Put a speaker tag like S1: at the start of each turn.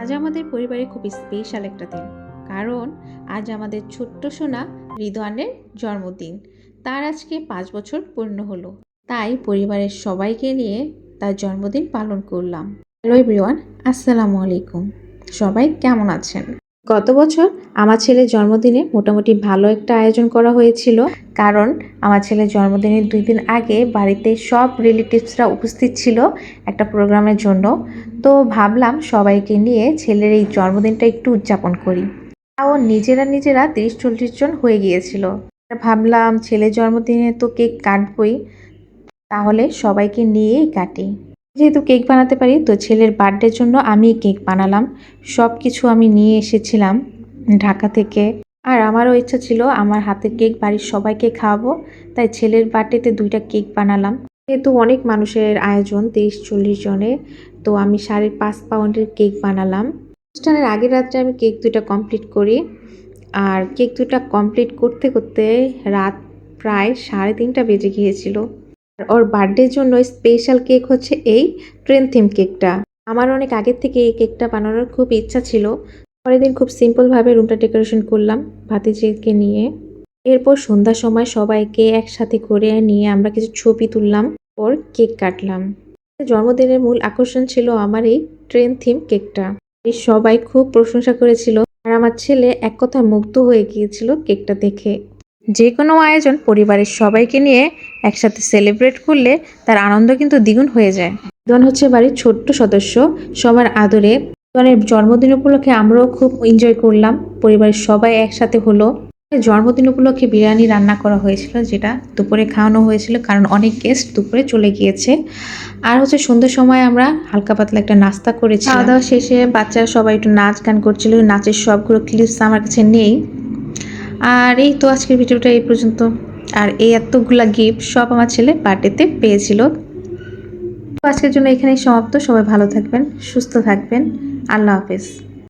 S1: আজ আমাদের পরিবারে খুব স্পেশাল একটা দিন, কারণ আজ আমাদের ছোট্ট সোনা রিদওয়ানের জন্মদিন। তার আজকে 5 বছর পূর্ণ হলো, তাই পরিবারের সবাইকে নিয়ে তার জন্মদিন পালন করলাম। হ্যালো এভরিওয়ান, আসসালামু আলাইকুম। সবাই কেমন আছেন? গত বছর আমার ছেলের জন্মদিনে মোটামুটি ভালো একটা আয়োজন করা হয়েছিল, কারণ আমার ছেলের জন্মদিনের 2 দিন আগে বাড়িতে সব রিলেটিভসরা উপস্থিত ছিল একটা প্রোগ্রামের জন্য। তো ভাবলাম সবাইকে নিয়ে ছেলের এই জন্মদিনটা একটু উদযাপন করি। তাও নিজেরা 30-40 জন হয়ে গিয়েছিল। ভাবলাম ছেলের জন্মদিনে তো কেক কাটবই, তাহলে সবাইকে নিয়েই কাটি। যেহেতু কেক বানাতে পারি, তো ছেলের বার্থডের জন্য আমি কেক বানালাম। সব কিছু আমি নিয়ে এসেছিলাম ঢাকা থেকে। আর আমারও ইচ্ছা ছিল আমার হাতের কেক বাড়ির সবাইকে খাওয়াবো, তাই ছেলের বার্থডেতে 2টা কেক বানালাম। যেহেতু অনেক মানুষের আয়োজন, 30-40 জনের, তো আমি 5.5 পাউন্ডের কেক বানালাম। অনুষ্ঠানের আগের রাত্রে আমি কেক 2টা কমপ্লিট করি, আর কেক 2টা কমপ্লিট করতে করতে রাত প্রায় 3:30 বেজে গিয়েছিল। ওর বার্থডের জন্য স্পেশাল কেক হচ্ছে এই ট্রেন থিম কেকটা। আমার অনেক আগের থেকে এই কেকটা বানানোর খুব ইচ্ছা ছিল। পরের দিন খুব সিম্পলভাবে রুমটা ডেকোরেশন করলাম ভাতিজিকে নিয়ে। এরপর সন্ধ্যার সময় সবাইকে একসাথে করে নিয়ে আমরা কিছু ছবি তুললাম, ওর কেক কাটলাম। জন্মদিনের মূল আকর্ষণ ছিল আমার এই ট্রেন থিম কেকটা। সবাই খুব প্রশংসা করেছিল, আর আমার ছেলে এক কথায় মুগ্ধ হয়ে গিয়েছিল কেকটা দেখে। যে কোনো আয়োজন পরিবারের সবাইকে নিয়ে একসাথে সেলিব্রেট করলে তার আনন্দ কিন্তু দ্বিগুণ হয়ে যায়। রিদওয়ান হচ্ছে বাড়ির ছোট্ট সদস্য, সবার আদরে। রিদওয়ানের জন্মদিন উপলক্ষে আমরাও খুব এনজয় করলাম, পরিবারের সবাই একসাথে হলো। জন্মদিন উপলক্ষে বিরিয়ানি রান্না করা হয়েছিল, যেটা দুপুরে খাওয়ানো হয়েছিল, কারণ অনেক গেস্ট দুপুরে চলে গিয়েছে। আর হচ্ছে সন্ধ্যের সময় আমরা হালকা পাতলা একটা নাস্তা করেছি। খাওয়া দাওয়া শেষে বাচ্চারা সবাই একটু নাচ গান করছিল, নাচের সবগুলো ক্লিপস আমার কাছে নেই। আর এই তো আজকের ভিডিওটা এই পর্যন্ত। আর এই এতগুলা গিফট সব আমার ছেলে বার্থডেতে পেয়েছিল। তো আজকের জন্য এখানেই সমাপ্ত। সবাই ভালো থাকবেন, সুস্থ থাকবেন। আল্লাহ হাফেজ।